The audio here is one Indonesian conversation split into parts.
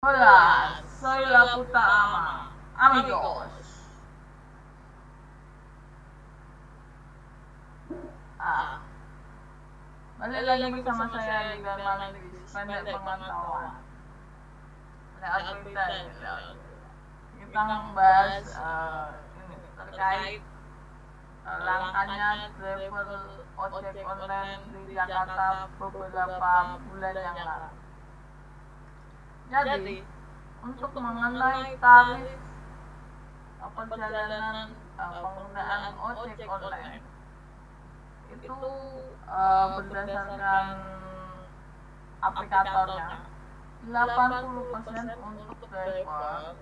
Hola, soy la puta ama. Amigos. Ah, balik lagi bersama saya di Mantis Pendek Pengetahuan. Lewat berita ini, kita membahas ini terkait langkahnya driver ojek online di Jakarta beberapa bulan yang lalu. Jadi, untuk mengenai tarif perjalanan penggunaan ojek online itu berdasarkan aplikatornya 80% untuk driver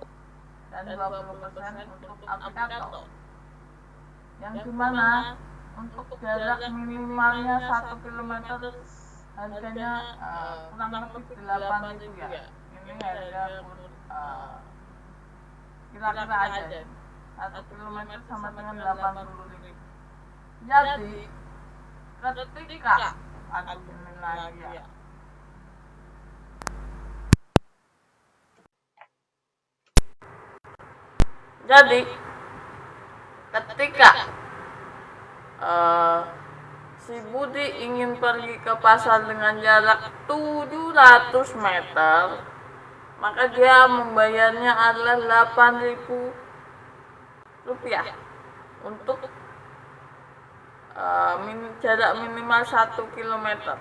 dan 20% untuk aplikator, yang dimana untuk jarak minimalnya 1 kilometer harganya kurang lebih 8.000 ya. Ini harga kira-kira aja 1 kilometer sama dengan 80.000. Jadi ketika ini lagi ya, jadi ketika si Budi ingin pergi ke pasar dengan jarak 700 meter, maka dia membayarnya adalah 8.000 rupiah untuk jarak minimal 1 kilometer.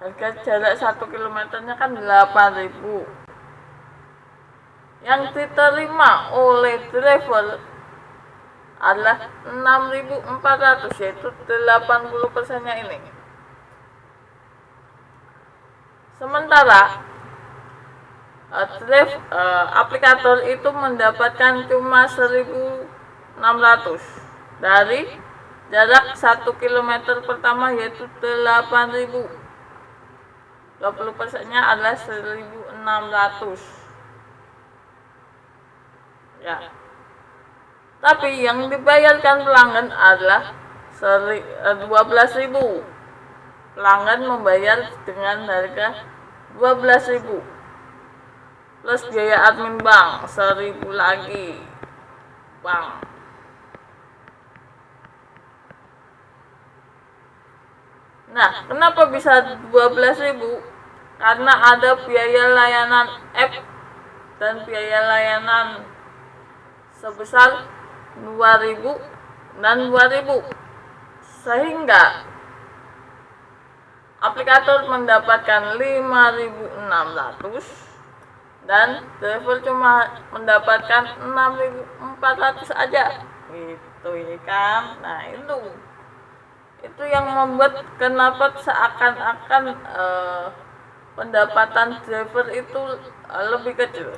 Harga jarak 1 kilometernya kan 8.000. Yang diterima oleh driver adalah 6.400, yaitu 80%-nya ini. Sementara aplikator itu mendapatkan cuma 1.600 dari jarak 1 km pertama, yaitu 8.000. 20%-nya adalah 1.600 ya. Tapi yang dibayarkan pelanggan adalah 12.000. Pelanggan membayar dengan harga 12.000 plus biaya admin bank 1.000 lagi bang. Nah, kenapa bisa 12.000? Karena ada biaya layanan app dan biaya layanan sebesar 2.000 dan 2.000, sehingga aplikator mendapatkan 5.600 dan driver cuma mendapatkan 6.400 aja gitu ya kan. Nah, itu yang membuat kenapa seakan-akan pendapatan driver itu lebih kecil,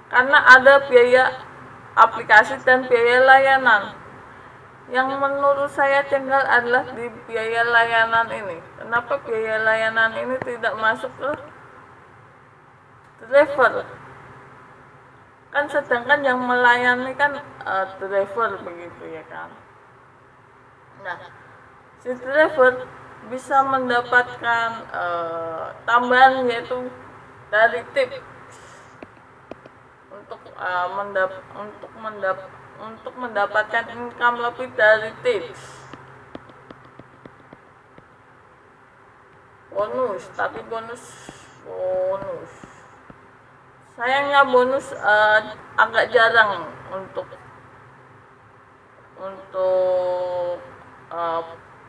karena ada biaya aplikasi dan biaya layanan. Yang menurut saya jengkel adalah di biaya layanan ini. Kenapa biaya layanan ini tidak masuk ke driver? Kan sedangkan yang melayani kan driver begitu ya kan. Nah, si driver bisa mendapatkan tambahan, yaitu dari tips untuk mendapatkan income lebih dari tips. Bonus, tapi bonus. Sayangnya bonus agak jarang untuk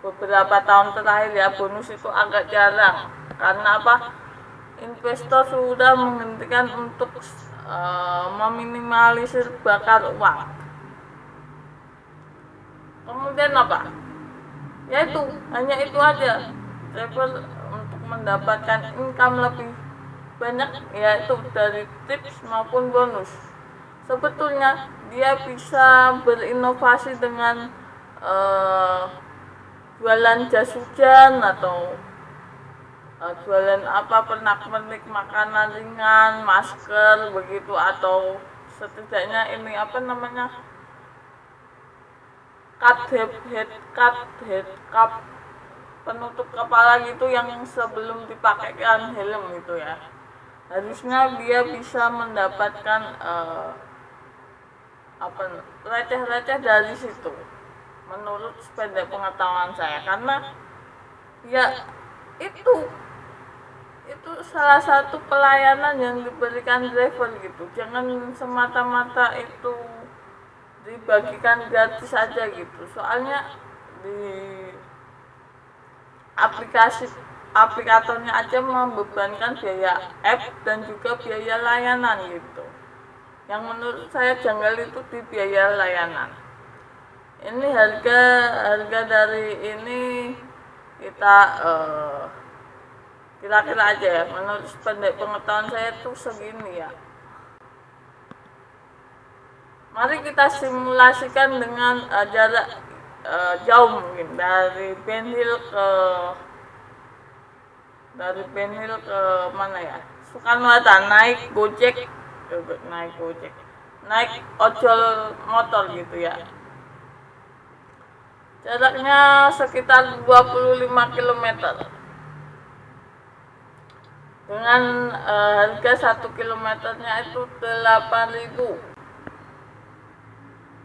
beberapa tahun terakhir ya. Bonus itu agak jarang. Karena apa? Investor sudah menghentikan untuk meminimalisir bakar uang. Kemudian apa? Yaitu hanya itu aja. Driver untuk mendapatkan income lebih banyak, yaitu dari tips maupun bonus. Sebetulnya dia bisa berinovasi dengan jualan jas hujan atau jualan pernak-pernik makanan ringan, masker begitu, atau setidaknya ini head cap penutup kepala gitu yang sebelum dipakaikan helm gitu ya. harusnya dia bisa mendapatkan receh-receh dari situ, menurut sependek pengetahuan saya. Karena ya itu salah satu pelayanan yang diberikan driver gitu. Jangan semata-mata itu dibagikan gratis saja gitu. Soalnya di aplikatornya aja membebankan biaya app dan juga biaya layanan gitu. Yang menurut saya janggal itu di biaya layanan. Ini harga dari ini kita kira-kira aja ya, menurut pendek pengetahuan saya tuh segini ya. Mari kita simulasikan dengan jarak jauh mungkin dari Ben Hill ke mana ya, Soekarno Hatta, naik ojol motor gitu ya. Jaraknya sekitar 25 km dengan harga 1 kilometernya itu 8.000.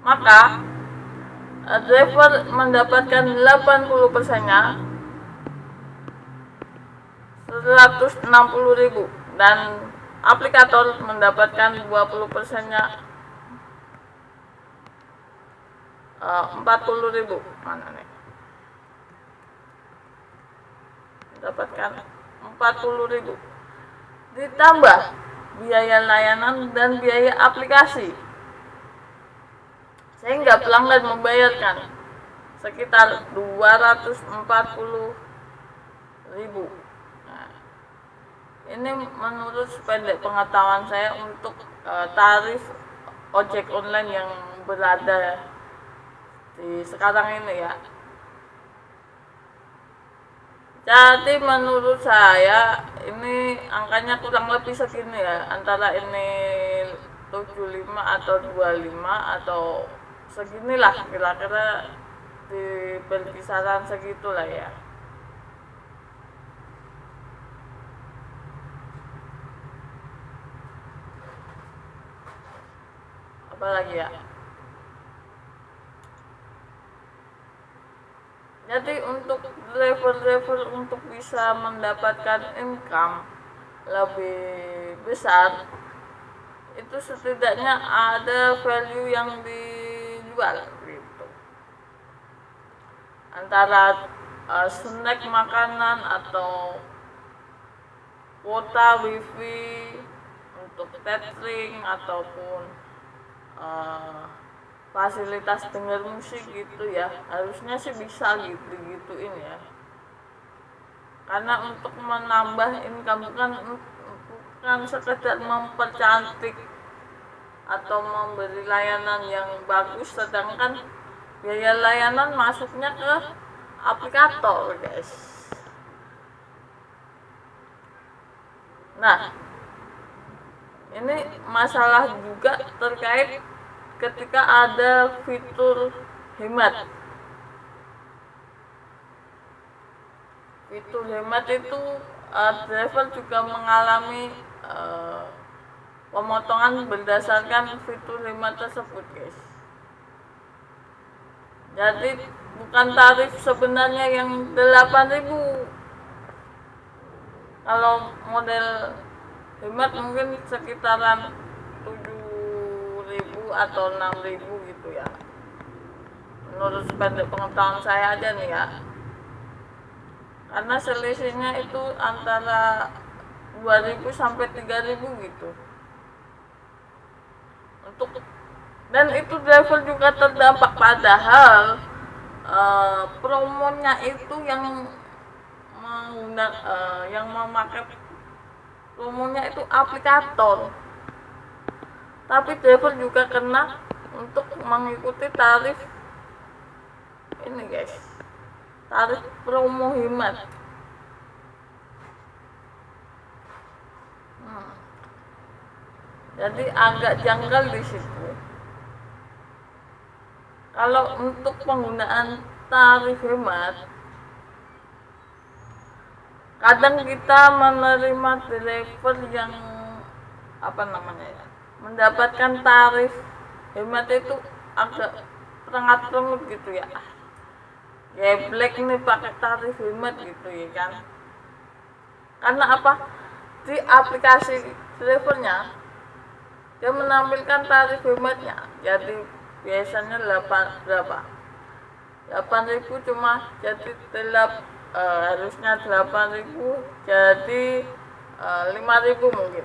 Maka driver mendapatkan 80%-nya 160.000 dan aplikator mendapatkan 20%-nya 40.000. Mana nih? Mendapatkan 40.000 ditambah biaya layanan dan biaya aplikasi, sehingga pelanggan membayarkan sekitar 240.000. Nah, ini menurut sependek pengetahuan saya untuk tarif ojek online yang berada di sekarang ini ya. Jadi menurut saya ini angkanya kurang lebih segini ya, antara ini 75 atau 25 atau seginilah, kira-kira di berkisaran segitulah ya. Apalagi ya, jadi untuk driver untuk bisa mendapatkan income lebih besar itu setidaknya ada value yang dijual gitu, antara snack makanan atau kuota wifi untuk tethering ataupun fasilitas denger musik gitu ya. Harusnya sih bisa gituin ya, karena untuk menambah income bukan sekedar mempercantik atau memberi layanan yang bagus, sedangkan biaya layanan masuknya ke aplikator guys. Nah, ini masalah juga terkait ketika ada fitur hemat. Fitur hemat itu driver juga mengalami pemotongan berdasarkan fitur hemat tersebut guys. Jadi bukan tarif sebenarnya yang 8.000. Kalau model hemat mungkin sekitaran 7.000 atau 6.000 gitu ya, menurut sependek pengetahuan saya aja nih ya, karena selisihnya itu antara 2.000 sampai 3.000 gitu. Dan itu driver juga terdampak, padahal promonya itu yang memakai promonya itu aplikator, tapi driver juga kena untuk mengikuti tarif ini guys, tarif promo hemat. Jadi agak janggal di situ. Kalau untuk penggunaan tarif hemat, kadang kita menerima driver yang mendapatkan tarif hemat itu agak perengat-perengut gitu ya, geblek nih pakai tarif hemat gitu ya kan. Karena apa, di aplikasi drivernya dia menampilkan tarif hematnya, jadi biasanya 8.000 cuma jadi harusnya 8.000 jadi 5.000 mungkin,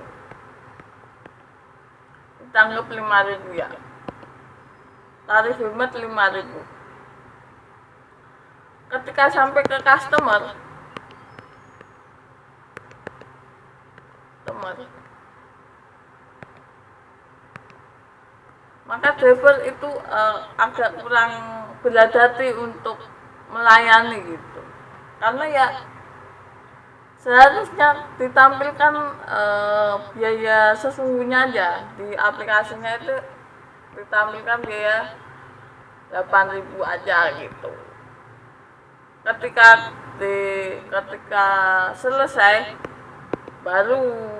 ditanggap 5.000 ya, tarif hemat 5.000. Ketika sampai ke customer maka driver itu agak kurang berhati-hati untuk melayani gitu, karena ya seharusnya ditampilkan biaya sesungguhnya aja di aplikasinya, itu ditampilkan biaya 8.000 aja gitu. Ketika selesai baru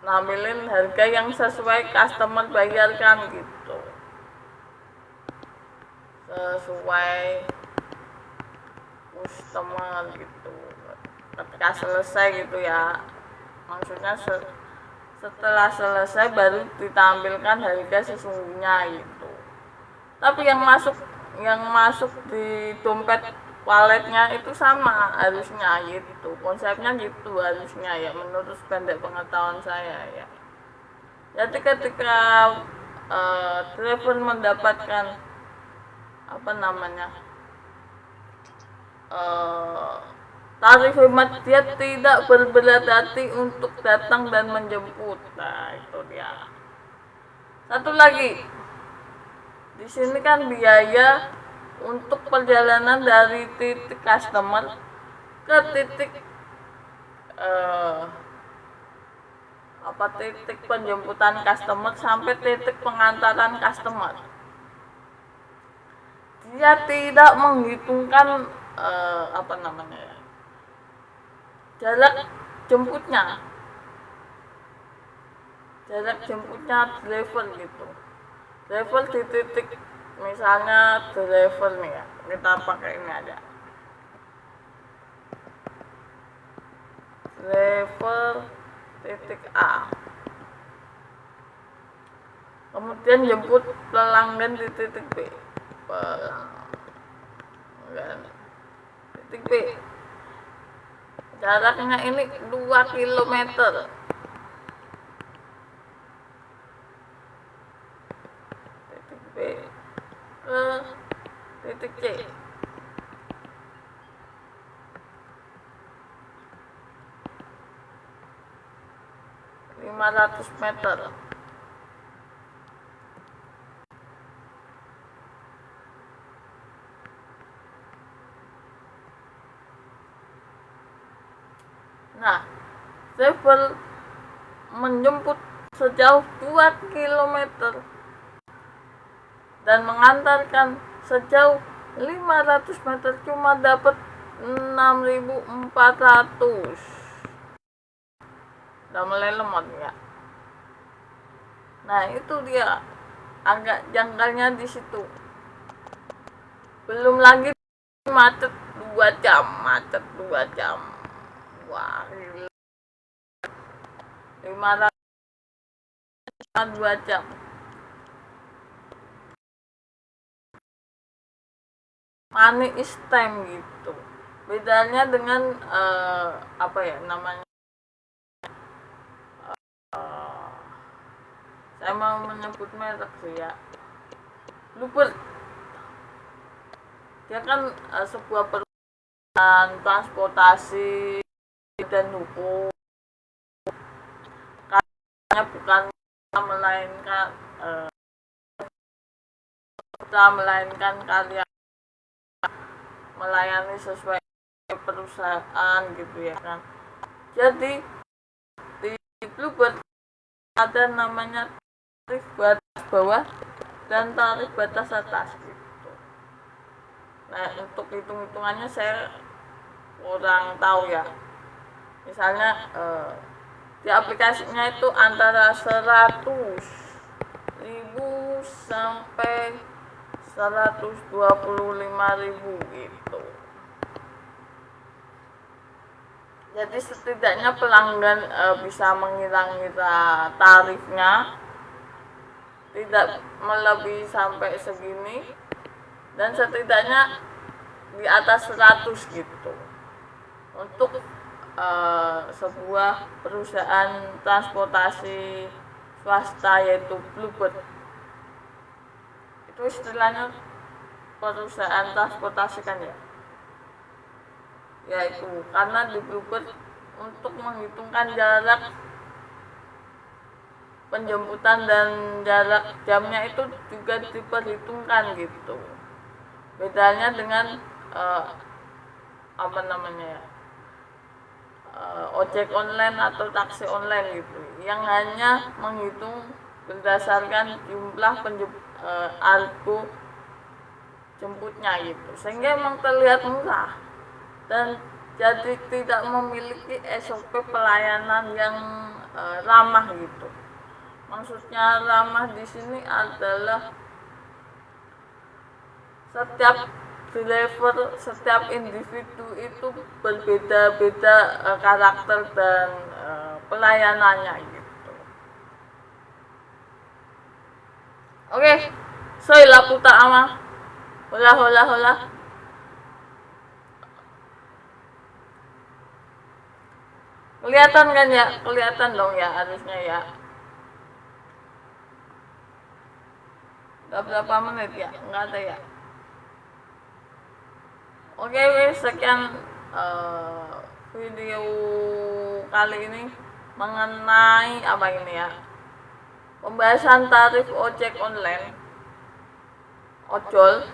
nampilin harga yang sesuai customer bayarkan gitu, sesuai customer gitu. Ketika selesai gitu ya, maksudnya setelah selesai baru ditampilkan harga sesungguhnya gitu. Tapi yang masuk di dompet walletnya itu sama harusnya gitu, konsepnya gitu harusnya ya, menurut pendek pengetahuan saya ya. Jadi ketika driver mendapatkan tarif hemat, dia tidak berberat hati untuk datang dan menjemput. Nah itu dia. Satu lagi, di sini kan biaya untuk perjalanan dari titik customer ke titik titik penjemputan customer sampai titik pengantaran customer, dia tidak menghitungkan jarak jemputnya driver gitu. Driver di titik, misalnya driver nih ya, kita pakai ini aja, driver titik A, kemudian jemput pelanggan di titik B, titik B, jaraknya ini 2 km. Titik B ke titik C, 500 meter. Nah, driver menjemput sejauh 2 km dan mengantarkan sejauh 500 meter cuma dapat 6.400. Udah mulai lemot ya. Nah itu dia agak janggalnya di situ. Belum lagi macet 2 jam. Wah, 500 2 jam. Money is time gitu. Bedanya dengan saya mau menyebut merek sih ya, Bluebird. Dia kan sebuah perusahaan transportasi dan hukum, karena bukan melainkan karya melayani sesuai perusahaan gitu ya kan. Jadi di Bluebird ada namanya tarif batas bawah dan tarif batas atas gitu. Nah, untuk hitung-hitungannya saya kurang tahu ya. Misalnya di aplikasinya itu antara 100.000 sampai 125.000 gitu. Jadi setidaknya pelanggan bisa mengira-ngira tarifnya tidak melebihi sampai segini, dan setidaknya di atas 100 gitu untuk sebuah perusahaan transportasi swasta yaitu Bluebird. Itu istilahnya perusahaan transportasi kan ya, yaitu karena di Bluebird untuk menghitungkan jarak penjemputan dan jarak jamnya itu juga diperhitungkan gitu. Bedanya dengan apa namanya ya, ojek online atau taksi online gitu, yang hanya menghitung berdasarkan jumlah argo jemputnya gitu, sehingga memang terlihat murah dan jadi tidak memiliki SOP pelayanan yang ramah gitu. Maksudnya ramah di sini adalah setiap driver, setiap individu itu berbeda-beda karakter dan pelayanannya gitu. Oke, soy la puta ama. Hola hola hola. Kelihatan kan ya? Kelihatan dong ya harusnya ya. Udah berapa menit ya? Enggak ada ya. Oke, sekian video kali ini mengenai apa ini ya, pembahasan tarif ojek online, ojol,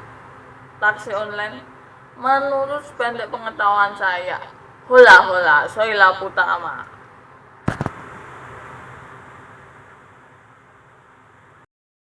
taksi online menurut pendek pengetahuan saya. Hola hola, soy la puta ama.